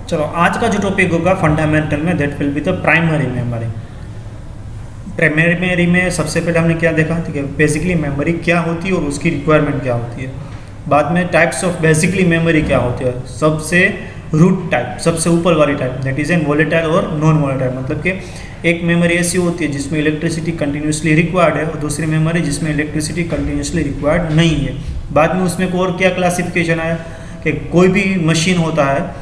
चलो आज का जो टॉपिक होगा फंडामेंटल में, that will be the primary memory. Primary memory में सबसे पहले हमने क्या देखा, ठीक है, बेसिकली मेमोरी क्या होती है और उसकी रिक्वायरमेंट क्या होती है। बाद में टाइप्स ऑफ बेसिकली मेमोरी क्या होती है, सबसे रूट टाइप, सबसे ऊपर वाली type, that is an volatile और नॉन वोलेटाइल। मतलब कि एक मेमोरी ऐसी होती है जिसमें इलेक्ट्रिसिटी कंटिन्यूसली रिक्वायर्ड है और दूसरी मेमोरी जिसमें इलेक्ट्रिसिटी कंटिन्यूसली रिक्वायर्ड नहीं है। बाद में उसमें और क्या क्लासिफिकेशन आया कि कोई भी मशीन होता है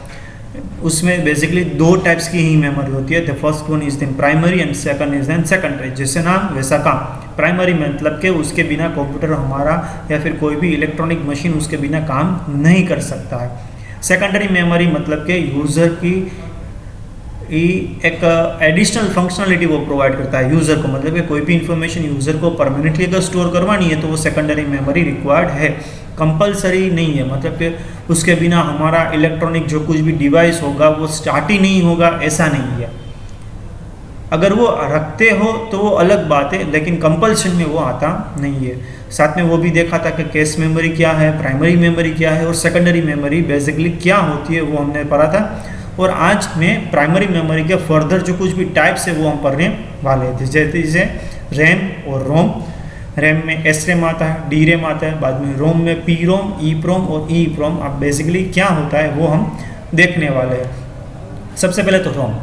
उसमें बेसिकली दो टाइप्स की ही मेमोरी होती है। The first one is then primary and second is then secondary. जैसे नाम वैसा काम। प्राइमरी मतलब कि उसके बिना कंप्यूटर हमारा या फिर कोई भी इलेक्ट्रॉनिक मशीन उसके बिना काम नहीं कर सकता है। सेकेंडरी मेमोरी मतलब कि यूज़र की एक एडिशनल फंक्शनलिटी वो प्रोवाइड करता है यूज़र को। मतलब कि कोई भी इंफॉर्मेशन यूज़र को परमानेंटली अगर स्टोर करवानी है तो वो सेकेंडरी मेमोरी रिक्वायर्ड है, कंपलसरी नहीं है। मतलब कि उसके बिना हमारा इलेक्ट्रॉनिक जो कुछ भी डिवाइस होगा वो स्टार्ट ही नहीं होगा, ऐसा नहीं है। अगर वो रखते हो तो वो अलग बात है, लेकिन कंपल्शन में वो आता नहीं है। साथ में वो भी देखा था कि कैश मेमोरी क्या है, प्राइमरी मेमोरी क्या है और सेकेंडरी मेमोरी बेसिकली क्या होती है, वो हमने पढ़ा था। और आज में प्राइमरी मेमोरी के फर्दर जो कुछ भी टाइप्स है वो हम पढ़ने वाले थे। जैसे रैम और रोम। रैम में एस रैम आता है, डी रैम आता है, बाद में रोम में पी रोम, ई प्रोम और ई प्रोम। अब बेसिकली क्या होता है वो हम देखने वाले हैं। सबसे पहले तो रोम,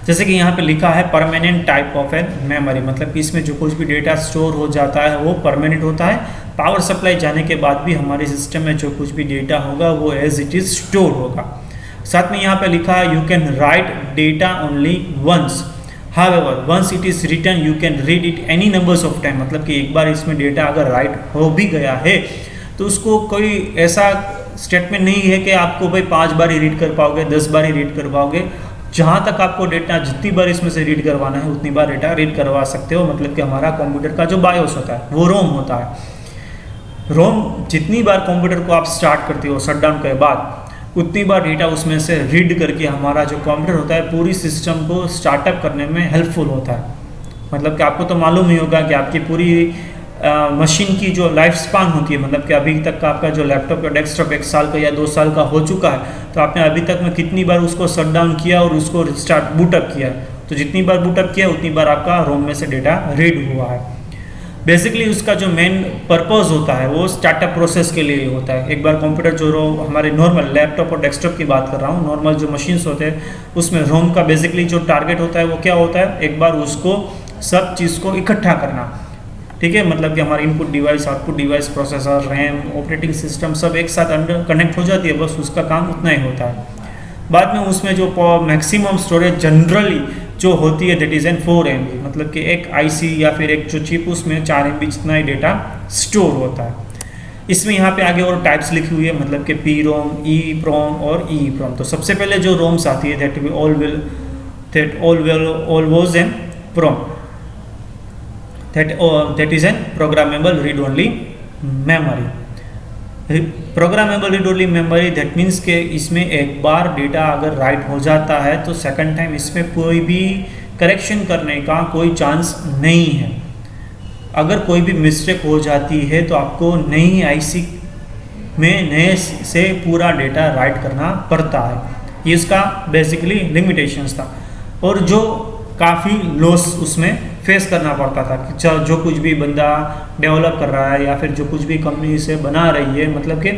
जैसे कि यहाँ पे लिखा है permanent type of an memory. मतलब कि इसमें जो कुछ भी डेटा स्टोर हो जाता है वो परमानेंट होता है। पावर सप्लाई जाने के बाद भी हमारे सिस्टम में जो कुछ भी डेटा होगा वो एज इट इज स्टोर होगा। साथ में यहाँ पे लिखा है you can write data only once, however once it is written you can read it any numbers of time. मतलब कि एक बार इसमें डेटा अगर राइट हो भी गया है तो उसको कोई ऐसा स्टेटमेंट नहीं है कि आपको भाई 5 बार ही रीड कर पाओगे, 10 बार ही रीड कर पाओगे। जहाँ तक आपको डेटा जितनी बार इसमें से रीड करवाना है उतनी बार डेटा रीड करवा सकते हो। मतलब कि हमारा कंप्यूटर का जो बायोस होता है वो रोम होता है। रोम जितनी बार कंप्यूटर को आप स्टार्ट करते हो शटडाउन के बाद, उतनी बार डेटा उसमें से रीड करके हमारा जो कंप्यूटर होता है पूरी सिस्टम को स्टार्टअप करने में हेल्पफुल होता है। मतलब कि आपको तो मालूम ही होगा कि आपकी पूरी मशीन की जो लाइफ स्पान होती है, मतलब कि अभी तक का आपका जो लैपटॉप या डेस्कटॉप 1 साल का या 2 साल का हो चुका है, तो आपने अभी तक में कितनी बार उसको शट डाउन किया और उसको स्टार्ट बूटअप किया। तो जितनी बार बूटअप किया उतनी बार आपका रोम में से डेटा रीड हुआ है। बेसिकली उसका जो मेन पर्पस होता है वो स्टार्टअप प्रोसेस के लिए होता है। एक बार कंप्यूटर जो हमारे नॉर्मल लैपटॉप और डेस्कटॉप की बात कर रहा हूँ, नॉर्मल जो मशीन्स होते हैं उसमें रोम का बेसिकली जो टारगेट होता है वो क्या होता है, एक बार उसको सब चीज़ को इकट्ठा करना, ठीक है। मतलब कि हमारे input device, output device, processor, RAM, operating system सब एक साथ अंडर कनेक्ट हो जाती है, बस उसका काम उतना ही होता है। बाद में उसमें जो मैक्सिमम स्टोरेज जनरली जो होती है दैट इज एन 4 MB। मतलब कि एक आईसी या फिर एक जो चिप उसमें 4 MB जितना ही डेटा स्टोर होता है। इसमें यहाँ पे आगे और टाइप्स लिखी हुई है, मतलब कि पी रोम, ई प्रोम और ई प्रोम। तो सबसे पहले जो रोम्स आती है that all was an PROM, that is an programmable read only memory। Programmable read only memory that means के इसमें एक बार डेटा अगर राइट हो जाता है तो सेकंड टाइम इसमें कोई भी करेक्शन करने का कोई चांस नहीं है। अगर कोई भी मिस्टेक हो जाती है तो आपको नई आईसी में नए से पूरा डेटा राइट करना पड़ता है। ये इसका बेसिकली लिमिटेशंस था और जो काफ़ी लॉस उसमें फेस करना पड़ता था कि जो कुछ भी बंदा डेवलप कर रहा है या फिर जो कुछ भी कंपनी से बना रही है, मतलब कि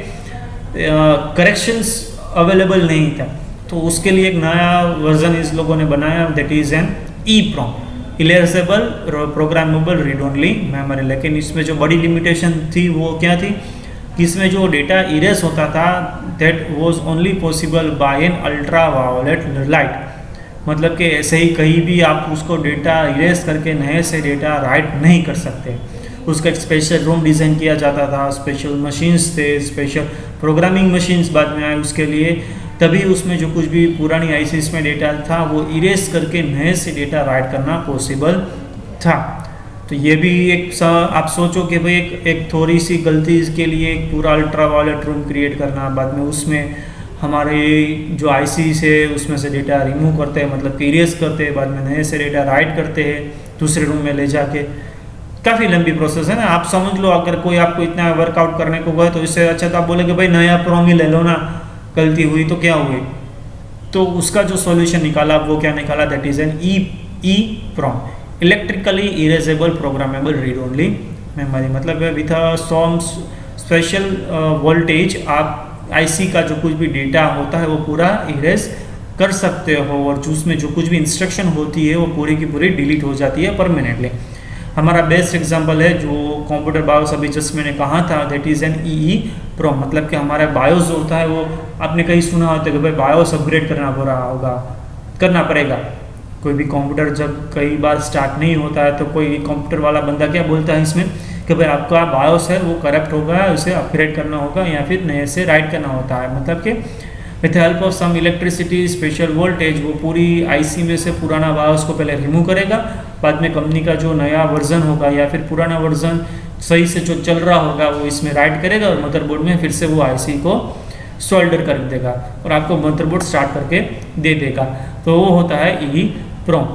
करेक्शंस अवेलेबल नहीं था। तो उसके लिए एक नया वर्जन इस लोगों ने बनाया that is an EPROM, erasable programmable read only memory. लेकिन इसमें जो बड़ी लिमिटेशन थी वो क्या थी कि इसमें जो डेटा इरेज होता था that was only possible by an ultra violet light. मतलब कि ऐसे ही कहीं भी आप उसको डेटा इरेज करके नए से डेटा राइट नहीं कर सकते। उसका एक स्पेशल रोम डिज़ाइन किया जाता था, स्पेशल मशीन्स थे, स्पेशल प्रोग्रामिंग मशीन्स बाद में आए उसके लिए, तभी उसमें जो कुछ भी पुरानी आईसीस में डेटा था वो इरेज करके नए से डेटा राइट करना पॉसिबल था। तो ये भी एक आप सोचो कि भाई एक थोड़ी सी गलती के लिए एक पूरा अल्ट्रा वायलेट रूम क्रिएट करना, बाद में उसमें हमारे जो आईसी से उसमें से डेटा रिमूव करते हैं, मतलब कि इरेज करते हैं, बाद में नए से डेटा राइट करते हैं दूसरे रूम में ले जाके। काफ़ी लंबी प्रोसेस है ना। आप समझ लो अगर कोई आपको इतना वर्कआउट करने को गए तो इससे अच्छा तो आप बोले कि भाई नया प्रोम ही ले लो ना, गलती हुई तो क्या हुई, तो उसका जो सॉल्यूशन निकाला वो क्या निकाला, that is an EEPROM, electrically erasable programmable read only memory. मतलब विथ सम स्पेशल वोल्टेज आप आईसी का जो कुछ भी डेटा होता है वो पूरा इरेज कर सकते हो, और उसमें जो कुछ भी इंस्ट्रक्शन होती है वो पूरी की पूरी डिलीट हो जाती है परमानेंटली। हमारा बेस्ट एग्जांपल है जो कंप्यूटर बायोस अभी जस्ट मैंने कहा था, दैट इज़ एन EEPROM। मतलब कि हमारा बायोस जो होता है वो आपने कहीं सुना होता है कि भाई बायोस अपग्रेड करना पड़ेगा। कोई भी कंप्यूटर जब कई बार स्टार्ट नहीं होता है तो कोई कंप्यूटर वाला बंदा क्या बोलता है इसमें कि भाई आपका बायोस है वो करप्ट होगा, उसे अपग्रेड करना होगा या फिर नए से राइट करना होता है। मतलब कि with help of some electricity special voltage वो पूरी आईसी में से पुराना बायोस को पहले रिमूव करेगा, बाद में कंपनी का जो नया वर्जन होगा या फिर पुराना वर्जन सही से जो चल रहा होगा वो इसमें राइट करेगा और मदरबोर्ड में फिर से वो आईसी को सोल्डर कर देगा और आपको मदरबोर्ड स्टार्ट करके दे देगा। तो वो होता है EEPROM।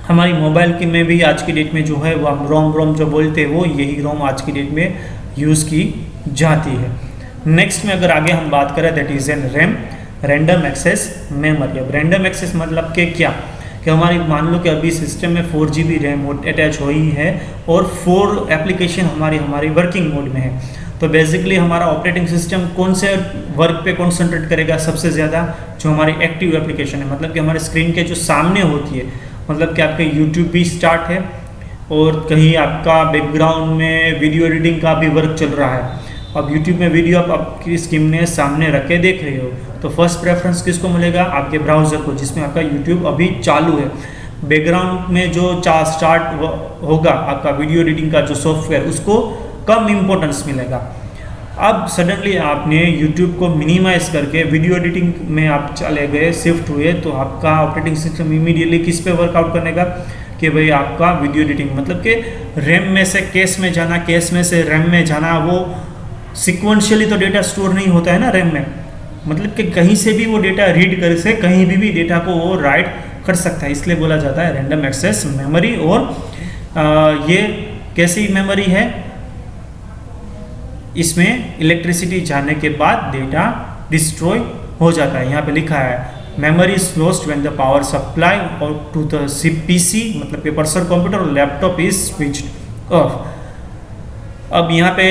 हमारी मोबाइल की में भी आज की डेट में जो है वो हम रोम जो बोलते हैं वो यही रोम आज की डेट में यूज़ की जाती है। नेक्स्ट में अगर आगे हम बात करें that is an RAM, random access memory. अब रैंडम एक्सेस मतलब के क्या कि हमारी मान लो कि अभी सिस्टम में 4 GB रैम अटैच हुई है और 4 एप्लीकेशन हमारी वर्किंग मोड में है। तो बेसिकली हमारा ऑपरेटिंग सिस्टम कौन से वर्क पे कॉन्सेंट्रेट करेगा सबसे ज़्यादा, जो हमारी एक्टिव एप्लीकेशन है, मतलब कि हमारे स्क्रीन के जो सामने होती है। मतलब कि आपके यूट्यूब भी स्टार्ट है और कहीं आपका बैकग्राउंड में वीडियो एडिटिंग का भी वर्क चल रहा है। अब YouTube में वीडियो आप आपकी स्क्रीन में सामने रख के देख रहे हो तो फर्स्ट प्रेफरेंस किसको मिलेगा, आपके ब्राउज़र को जिसमें आपका YouTube अभी चालू है। बैकग्राउंड में जो स्टार्ट होगा आपका वीडियो एडिटिंग का जो सॉफ्टवेयर उसको कम इम्पोर्टेंस मिलेगा। अब सडनली आपने YouTube को मिनिमाइज करके वीडियो एडिटिंग में आप चले गए, शिफ्ट हुए, तो आपका ऑपरेटिंग सिस्टम इमीडिएटली किस पे वर्कआउट करने का कि भाई आपका वीडियो एडिटिंग, मतलब कि रैम में से कैश में जाना, कैश में से रैम में जाना। वो सिक्वेंशियली तो डेटा स्टोर नहीं होता है ना रैम में, मतलब कि कहीं से भी वो डेटा रीड कर से कहीं भी डेटा को वो राइट कर सकता है, इसलिए बोला जाता है रैंडम एक्सेस मेमोरी। और ये कैसी मेमोरी है, इसमें इलेक्ट्रिसिटी जाने के बाद डेटा डिस्ट्रॉय हो जाता है। यहाँ पे लिखा है memory is lost when the power supply और टू द PC मतलब कि पर्सनल कंप्यूटर और लैपटॉप इज स्विच्ड ऑफ। अब यहाँ पे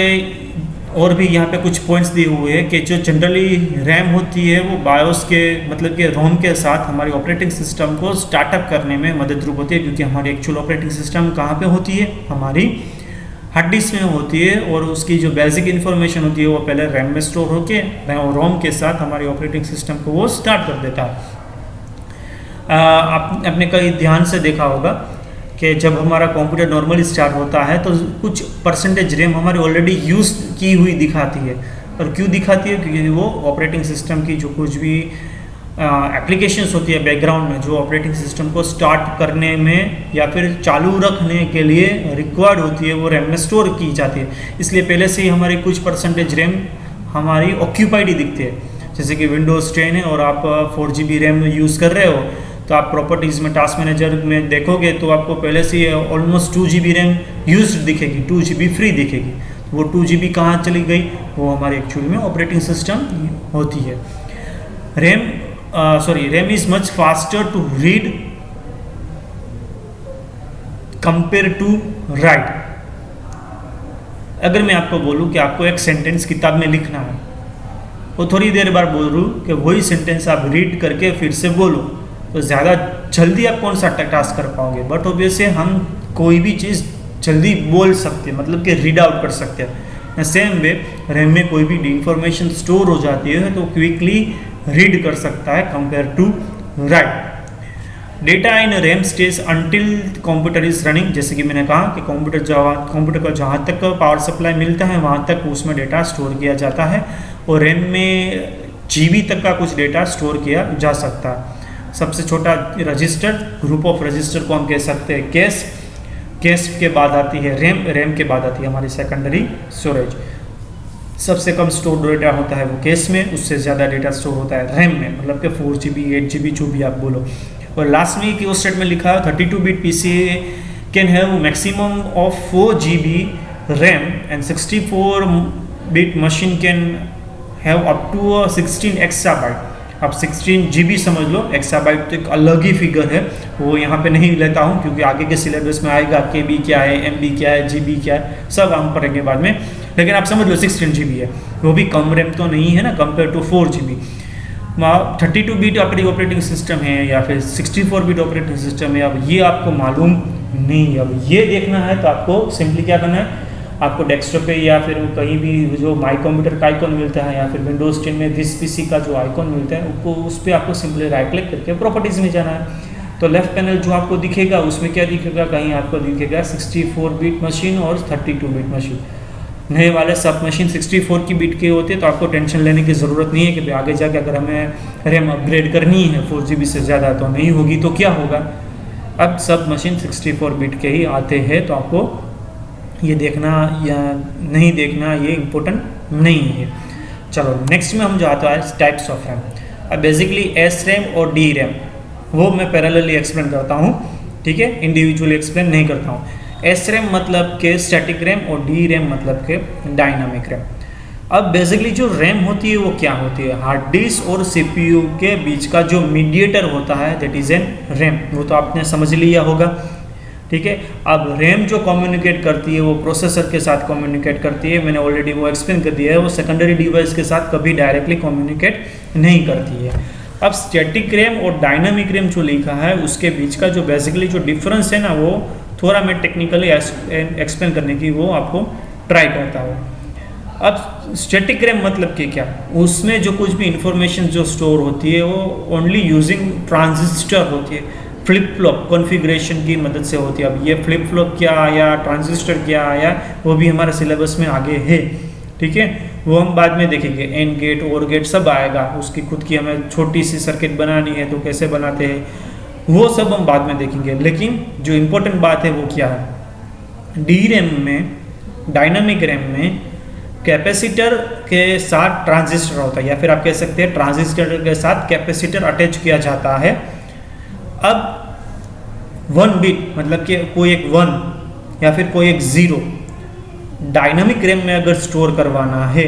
और भी यहाँ पे कुछ पॉइंट्स दिए हुए हैं कि जो जनरली रैम होती है वो बायोस के मतलब कि रोम के साथ हमारी ऑपरेटिंग सिस्टम को स्टार्टअप करने में मददरूप होती है, क्योंकि हमारी एक्चुअल ऑपरेटिंग सिस्टम कहाँ पे होती है, हमारी हार्ड डिस्क में होती है, और उसकी जो बेसिक इन्फॉर्मेशन होती है वो पहले रैम में स्टोर होके रोम के साथ हमारी ऑपरेटिंग सिस्टम को वो स्टार्ट कर देता है। आपने कहीं ध्यान से देखा होगा कि जब हमारा कंप्यूटर नॉर्मली स्टार्ट होता है तो कुछ परसेंटेज रैम हमारी ऑलरेडी यूज की हुई दिखाती है। और क्यों दिखाती है, क्योंकि वो ऑपरेटिंग सिस्टम की जो कुछ भी एप्लीकेशंस होती है बैकग्राउंड में जो ऑपरेटिंग सिस्टम को स्टार्ट करने में या फिर चालू रखने के लिए रिक्वायर्ड होती है वो रैम में स्टोर की जाती है। इसलिए पहले से ही हमारी कुछ परसेंटेज रैम हमारी ऑक्यूपाइड ही दिखती है। जैसे कि विंडोज़ 10 है और आप 4 GB रैम यूज़ कर रहे हो, तो आप प्रॉपर्टीज़ में टास्क मैनेजर में देखोगे तो आपको पहले से ऑलमोस्ट 2 GB रैम यूज दिखेगी, 2 GB फ्री दिखेगी। वो 2 GB कहाँ चली गई, वो हमारी एक्चुअल में ऑपरेटिंग सिस्टम होती है। RAM is much faster to read compare to write. अगर मैं आपको बोलूं कि आपको एक सेंटेंस किताब में लिखना है, वो थोड़ी देर बाद बोल रूँ कि वही सेंटेंस आप रीड करके फिर से बोलो, तो ज़्यादा जल्दी आप कौन सा टास्क कर पाओगे। बट ऑब्वियसली हम कोई भी चीज़ जल्दी बोल सकते हैं, मतलब कि रीड आउट कर सकते हैं। सेम वे रैम में कोई भी इंफॉर्मेशन स्टोर हो जाती है तो क्विकली रीड कर सकता है compare to write. Data in RAM stays until computer is running. जैसे कि मैंने कहा कि कंप्यूटर को जहाँ तक पावर सप्लाई मिलता है वहाँ तक उसमें डेटा स्टोर किया जाता है, और रैम में GB तक का कुछ डेटा स्टोर किया जा सकता है। सबसे छोटा रजिस्टर, ग्रुप ऑफ रजिस्टर को हम कह सकते हैं कैश। कैश के बाद आती है रैम, रैम के बाद आती है हमारी सेकेंडरी स्टोरेज। सबसे कम स्टोर डेटा होता है वो कैश में, उससे ज़्यादा डेटा स्टोर होता है रैम में, मतलब कि 4 GB 8 GB जो भी आप बोलो। और लास्ट में की उस स्टेट में लिखा है 32 bit PC can have maximum of 4 GB RAM and 64 bit machine can have up to 16 EB। आप 16 GB समझ लो, एक्साबाइट तो एक अलग ही फिगर है, वो यहाँ पे नहीं लेता हूँ क्योंकि आगे के सिलेबस में आएगा KB क्या है, MB क्या है, GB क्या है, सब हम पढ़ेंगे बाद में। लेकिन आप समझ लो 16 GB है, वो भी कम रैम तो नहीं है ना compare to 4 GB। 32 bit operating system है या फिर 64 बिट ऑपरेटिंग सिस्टम है, अब ये आपको मालूम नहीं है। अब ये देखना है तो आपको सिंपली क्या करना है, आपको डेस्कटॉप पे या फिर कहीं भी जो माई कंप्यूटर का आइकॉन मिलता है या फिर विंडोज 10 में दिस PC का जो आइकॉन मिलता है उसको, उस पर आपको सिंपली राइट क्लिक करके प्रॉपर्टीज़ में जाना है। तो लेफ्ट पैनल जो आपको दिखेगा उसमें क्या दिखेगा, कहीं आपको दिखेगा 64 बिट मशीन और 32 बिट मशीन। नए वाले सब मशीन 64 की बिट के होते हैं तो आपको टेंशन लेने की ज़रूरत नहीं है कि आगे जाके अगर हमें रैम अपग्रेड करनी है 4 GB से ज़्यादा तो नहीं होगी तो क्या होगा। अब सब मशीन 64 बिट के ही आते हैं, तो आपको ये देखना या नहीं देखना ये इम्पोर्टेंट नहीं है। चलो नेक्स्ट में हम जो आता है टाइप्स ऑफ रैम। अब बेसिकली SRAM और DRAM वो मैं पैरेलली एक्सप्लेन करता हूँ, ठीक है, इंडिविजुअली एक्सप्लेन नहीं करता हूँ। SRAM मतलब के स्टैटिक रैम और DRAM मतलब के डायनामिक रैम। अब बेसिकली जो रैम होती है वो क्या होती है, हार्ड डिस्क और CPU के बीच का जो मीडिएटर होता है दैट इज एन रैम, वो तो आपने समझ लिया होगा, ठीक है। अब रैम जो कम्युनिकेट करती है वो प्रोसेसर के साथ कम्युनिकेट करती है, मैंने ऑलरेडी वो एक्सप्लेन कर दिया है, वो सेकेंडरी डिवाइस के साथ कभी डायरेक्टली कम्युनिकेट नहीं करती है। अब स्टैटिक रैम और डायनामिक रैम जो लिखा है उसके बीच का जो बेसिकली जो डिफरेंस है ना, वो थोड़ा मैं टेक्निकली एक्सप्लेन करने की वो आपको ट्राई करता हूँ। अब स्टैटिक रैम मतलब कि क्या, उसमें जो कुछ भी इंफॉर्मेशन जो स्टोर होती है वो ओनली यूजिंग ट्रांजिस्टर होती है, फ्लिप फ्लॉप कॉन्फ़िगरेशन की मदद से होती है। अब ये फ्लिप फ्लॉप क्या आया, ट्रांजिस्टर क्या आया, वो भी हमारे सिलेबस में आगे है, ठीक है, वो हम बाद में देखेंगे। एंड गेट और गेट सब आएगा, उसकी खुद की हमें छोटी सी सर्किट बनानी है तो कैसे बनाते हैं वो सब हम बाद में देखेंगे। लेकिन जो इम्पोर्टेंट बात है वो क्या है, DRAM में, डायनामिक रैम में कैपेसिटर के साथ ट्रांजिस्टर होता है, या फिर आप कह सकते हैं ट्रांजिस्टर के साथ कैपेसिटर अटैच किया जाता है। अब 1 बिट मतलब कि कोई एक 1 या फिर कोई एक 0 डायनामिक रैम में अगर स्टोर करवाना है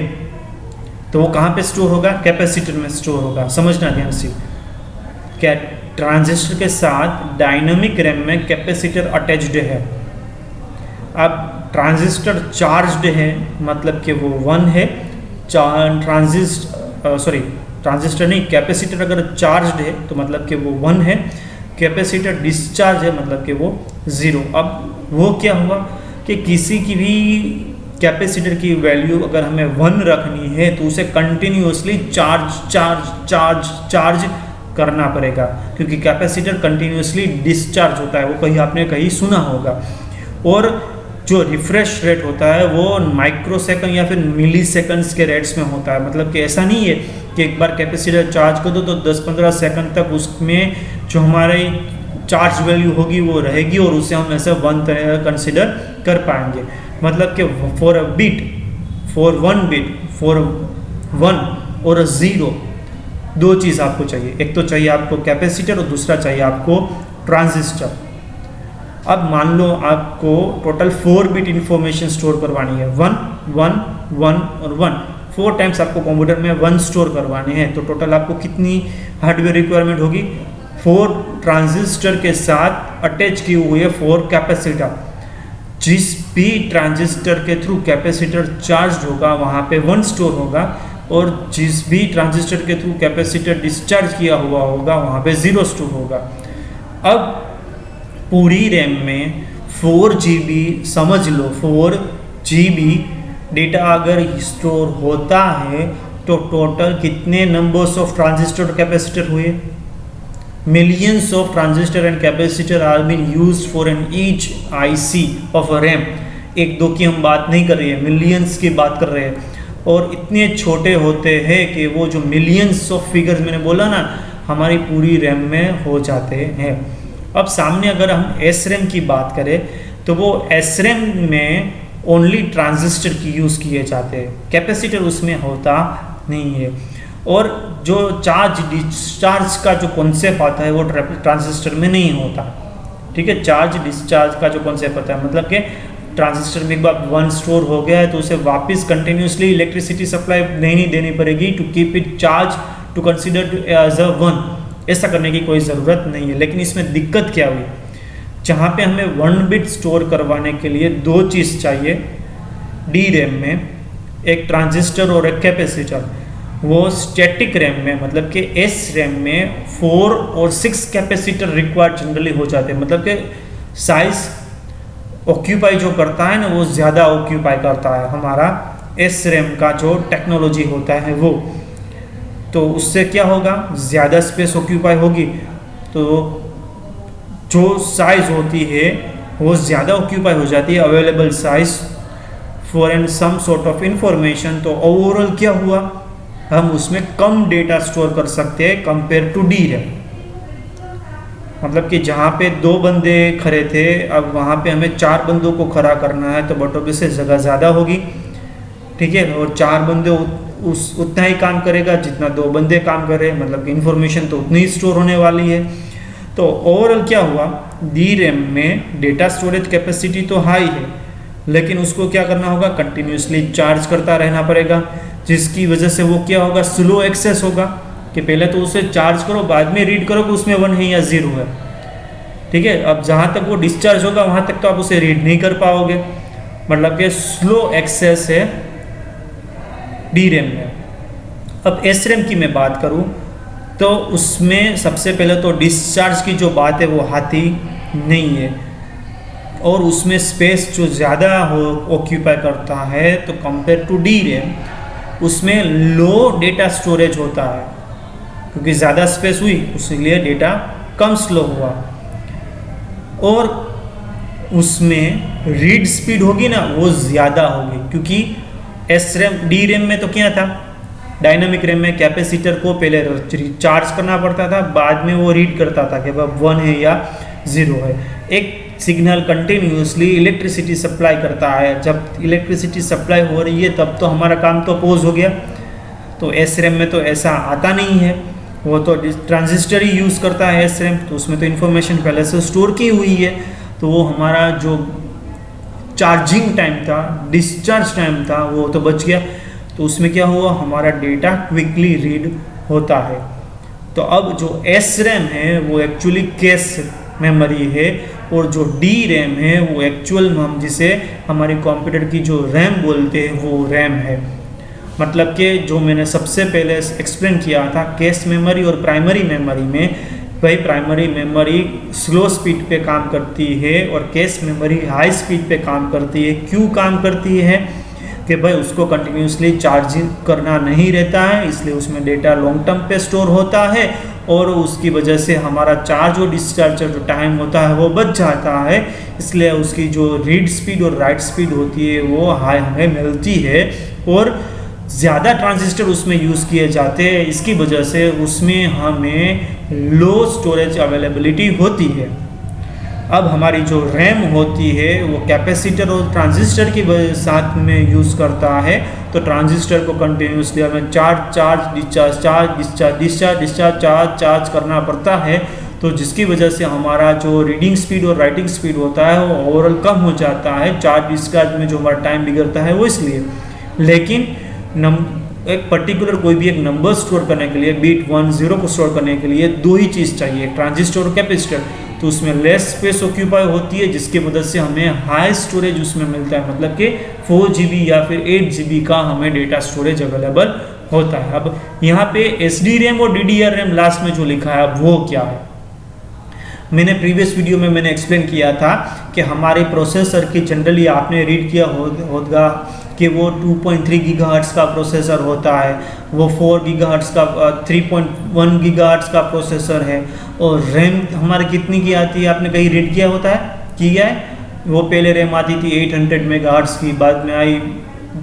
तो वो कहाँ पे स्टोर होगा, कैपेसिटर में स्टोर होगा। समझना ध्यान से, क्या ट्रांजिस्टर के साथ डायनामिक रैम में कैपेसिटर अटैच्ड है। अब ट्रांजिस्टर चार्ज्ड है मतलब कि वो 1 है, ट्रांजिस्टर नहीं, कैपेसिटर अगर चार्ज्ड है तो मतलब कि वो 1 है, कैपेसिटर डिस्चार्ज है मतलब कि वो 0। अब वो क्या हुआ कि किसी की भी कैपेसिटर की वैल्यू अगर हमें 1 रखनी है तो उसे कंटिन्यूअसली चार्ज करना पड़ेगा, क्योंकि कैपेसिटर कंटिन्यूअसली डिस्चार्ज होता है, वो कहीं आपने कहीं सुना होगा। और जो रिफ्रेश रेट होता है वो माइक्रोसेकंड या फिर मिली सेकंड्स के रेट्स में होता है। मतलब कि ऐसा नहीं है कि एक बार कैपेसिटर चार्ज कर दो तो 10-15 सेकंड तक उसमें जो हमारी चार्ज वैल्यू होगी वो रहेगी और उसे हम ऐसा 1 तरह कंसिडर कर पाएंगे। मतलब कि फॉर 1 बिट, फॉर 1 और 0 दो चीज़ आपको चाहिए, एक तो चाहिए आपको कैपेसिटर और दूसरा चाहिए आपको ट्रांजिस्टर। अब मान लो आपको टोटल 4 बिट इंफॉर्मेशन स्टोर करवानी है, 1 1 1 और 1, 4 टाइम्स आपको कंप्यूटर में 1 स्टोर करवाने हैं, तो टोटल आपको कितनी हार्डवेयर रिक्वायरमेंट होगी, 4 ट्रांजिस्टर के साथ अटैच किए हुए 4 कैपेसिटर। जिस भी ट्रांजिस्टर के थ्रू कैपेसिटर चार्ज होगा वहाँ पे 1 स्टोर होगा, और जिस भी ट्रांजिस्टर के थ्रू कैपेसिटर डिस्चार्ज किया हुआ होगा वहाँ पे 0 स्टोर होगा। अब पूरी रैम में 4 GB, समझ लो 4 GB डेटा अगर स्टोर होता है तो टोटल कितने नंबर्स ऑफ ट्रांजिस्टर और कैपेसिटर हुए, millions of transistor and capacitor are being used for an each IC of a RAM। 1-2 की हम बात नहीं कर रहे हैं, मिलियंस की बात कर रहे हैं, और इतने छोटे होते हैं कि वो जो मिलियंस ऑफ फिगर्स मैंने बोला ना हमारी पूरी रैम में हो जाते हैं। अब सामने अगर हम SRAM की बात करें तो वो SRAM में ओनली ट्रांजिस्टर की यूज़ किए जाते हैं, कैपेसिटर उसमें होता नहीं है। और जो चार्ज डिस्चार्ज का जो कॉन्सेप्ट आता है वो ट्रांजिस्टर में नहीं होता, ठीक है। चार्ज डिस्चार्ज का जो कॉन्सेप्ट आता है मतलब कि ट्रांजिस्टर में एक बार 1 स्टोर हो गया है तो उसे वापस कंटिन्यूसली इलेक्ट्रिसिटी सप्लाई नहीं देनी पड़ेगी to keep it charge to consider as a 1, ऐसा करने की कोई ज़रूरत नहीं है। लेकिन इसमें दिक्कत क्या हुई, जहाँ पे हमें 1 बिट स्टोर करवाने के लिए 2 चीज़ चाहिए डी रैम में, एक ट्रांजिस्टर और एक कैपेसिटर। वो स्टैटिक रैम में मतलब कि एस रैम में 4 और 6 कैपेसिटर रिक्वायर्ड जनरली हो जाते हैं, मतलब कि साइज ऑक्यूपाई जो करता है ना वो ज़्यादा ऑक्यूपाई करता है हमारा एस रैम का जो टेक्नोलॉजी होता है वो। तो उससे क्या होगा, ज़्यादा स्पेस ऑक्यूपाई होगी तो जो साइज़ होती है वो ज़्यादा ऑक्यूपाई हो जाती है, available size for and some sort of information. तो ओवरऑल क्या हुआ, हम उसमें कम डेटा स्टोर कर सकते हैं कंपेयर टू डी रैम। मतलब कि जहाँ पे 2 बंदे खड़े थे अब वहाँ पे हमें 4 बंदों को खड़ा करना है, तो बट ऑब्वियसली जगह ज़्यादा होगी, ठीक है। और 4 बंदे उतना ही काम करेगा जितना 2 बंदे काम कर रहे हैं, मतलब कि इंफॉर्मेशन तो उतनी ही स्टोर होने वाली है। तो ओवरऑल क्या हुआ, डी रैम में डेटा स्टोरेज कैपेसिटी तो हाई है, लेकिन उसको क्या करना होगा, कंटिन्यूसली चार्ज करता रहना पड़ेगा, जिसकी वजह से वो क्या होगा, स्लो एक्सेस होगा कि पहले तो उसे चार्ज करो बाद में रीड करो कि उसमें 1 है या 0 है, ठीक है। अब जहाँ तक वो डिस्चार्ज होगा वहाँ तक तो आप उसे रीड नहीं कर पाओगे, मतलब कि स्लो एक्सेस है डी रैम में। अब एस रैम की मैं बात करूँ तो उसमें सबसे पहले तो डिस्चार्ज की जो बात है वो आती नहीं है, और उसमें स्पेस जो ज़्यादा हो ऑक्यूपाई करता है, तो कंपेयर टू डी रैम उसमें लो डेटा स्टोरेज होता है, क्योंकि ज़्यादा स्पेस हुई इसलिए डेटा कम स्लो हुआ। और उसमें रीड स्पीड होगी ना वो ज़्यादा होगी, क्योंकि एस रैम डी रैम में तो क्या था, डायनामिक रैम में कैपेसिटर को पहले चार्ज करना पड़ता था, बाद में वो रीड करता था कि वह 1 है या 0 है। एक सिग्नल कंटिन्यूसली इलेक्ट्रिसिटी सप्लाई करता है, जब इलेक्ट्रिसिटी सप्लाई हो रही है तब तो हमारा काम तो पॉज हो गया। तो एस रैम में तो ऐसा आता नहीं है, वो तो ट्रांजिस्टर ही यूज़ करता है एस रैम, तो उसमें तो इन्फॉर्मेशन पहले से स्टोर की हुई है, तो वो हमारा जो चार्जिंग टाइम था, डिस्चार्ज टाइम था, वो तो बच गया। तो उसमें क्या हुआ, हमारा डेटा क्विकली रीड होता है। तो अब जो एस रैम है वो एक्चुअली कैश मेमोरी है, और जो डी रैम है वो एक्चुअल हम जिसे हमारे कंप्यूटर की जो रैम बोलते हैं वो रैम है। मतलब कि जो मैंने सबसे पहले एक्सप्लेन किया था कैश मेमोरी और प्राइमरी मेमोरी में, भाई प्राइमरी मेमोरी स्लो स्पीड पे काम करती है और कैश मेमोरी हाई स्पीड पे काम करती है। क्यों काम करती है कि भाई उसको कंटिन्यूसली चार्जिंग करना नहीं रहता है, इसलिए उसमें डेटा लॉन्ग टर्म पे स्टोर होता है, और उसकी वजह से हमारा चार्ज और डिस्चार्ज जो टाइम होता है वो बच जाता है, इसलिए उसकी जो रीड स्पीड और राइट स्पीड होती है वो हाई हमें मिलती है, और ज़्यादा ट्रांजिस्टर उसमें यूज़ किए जाते हैं, इसकी वजह से उसमें हमें लो स्टोरेज अवेलेबिलिटी होती है। अब हमारी जो रैम होती है वो कैपेसिटर और ट्रांजिस्टर के साथ में यूज़ करता है, तो ट्रांजिस्टर को कंटिन्यूसली हमें चार्ज डिस्चार्ज चार्ज करना पड़ता है, तो जिसकी वजह से हमारा जो रीडिंग स्पीड और राइटिंग स्पीड होता है वो ओवरऑल कम हो जाता है। चार्ज डिस्चार्ज में जो हमारा टाइम बिगड़ता है वो इसलिए। लेकिन एक पर्टिकुलर कोई भी एक नंबर स्टोर करने के लिए, बीट 1 0 को स्टोर करने के लिए 2 ही चीज़ चाहिए, ट्रांजिस्टर और कैपेसिटर, तो उसमें लेस स्पेस ऑक्यूपाई होती है, जिसकी वजह से हमें हाई स्टोरेज उसमें मिलता है, मतलब कि 4 GB या फिर 8 GB का हमें डेटा स्टोरेज अवेलेबल होता है। अब यहाँ पे SD रैम और DDR रैम लास्ट में जो लिखा है वो क्या है, मैंने प्रीवियस वीडियो में मैंने एक्सप्लेन किया था कि हमारे प्रोसेसर की जनरली आपने रीड किया होगा कि वो 2.3 गीगाहर्ट्ज़ का प्रोसेसर होता है, वो 4 गीगाहर्ट्ज़ का 3.1 गीगाहर्ट्ज़ का प्रोसेसर है, और रैम हमारे कितनी की आती है, आपने कहीं रीड किया होता है, किया है? वो पहले रैम आती थी 800 मेगाहर्ट्ज़ की, बाद में आई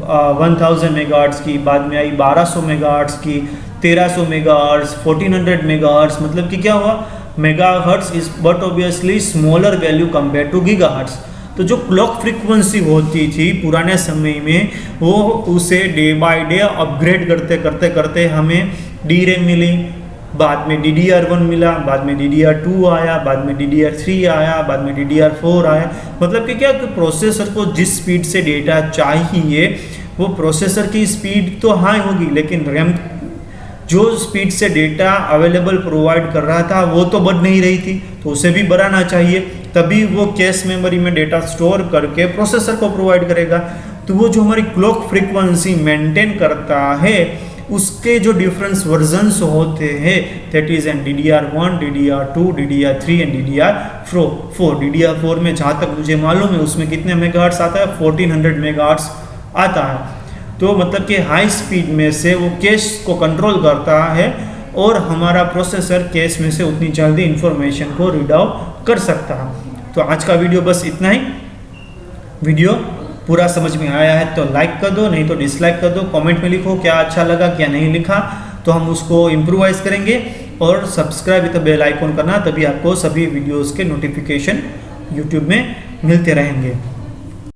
1000 मेगाहर्ट्ज़ की, बाद में आई 1200 मेगाहर्ट्ज़ की, 1300 मेगाहर्ट्ज़, 1400 मेगाहर्ट्ज़। मतलब कि क्या हुआ, megahertz is but obviously smaller value compare to gigahertz. तो जो क्लॉक फ्रीक्वेंसी होती थी पुराने समय में, वो उसे डे बाय डे अपग्रेड करते करते करते हमें डी रैम मिली, बाद में DDR1 मिला, बाद में DDR2 आया, बाद में DDR3 आया, बाद में DDR4 आया। मतलब कि क्या कि प्रोसेसर को जिस स्पीड से डेटा चाहिए वो प्रोसेसर की स्पीड तो हाई होगी, लेकिन जो स्पीड से डेटा अवेलेबल प्रोवाइड कर रहा था वो तो बढ़ नहीं रही थी, तो उसे भी बढ़ाना चाहिए, तभी वो कैश मेमोरी में डेटा स्टोर करके प्रोसेसर को प्रोवाइड करेगा। तो वो जो हमारी क्लॉक फ्रीक्वेंसी मेंटेन करता है उसके जो डिफरेंस वर्जन्स होते हैं, that is an DDR1, DDR2, DDR3 and DDR4। DDR4 में जहाँ तक मुझे मालूम है उसमें कितने मेगाहर्ट्ज आता है, 1400 मेगाहर्ट्ज आता है। तो मतलब कि हाई स्पीड में से वो कैश को कंट्रोल करता है और हमारा प्रोसेसर कैश में से उतनी जल्दी इंफॉर्मेशन को रीड आउट कर सकता है। तो आज का वीडियो बस इतना ही। वीडियो पूरा समझ में आया है तो लाइक कर दो, नहीं तो डिसलाइक कर दो। कमेंट में लिखो क्या अच्छा लगा क्या नहीं लिखा, तो हम उसको इम्प्रोवाइज करेंगे। और सब्सक्राइब विद बेल आइकॉन करना, तभी आपको सभी वीडियोस के नोटिफिकेशन यूट्यूब में मिलते रहेंगे।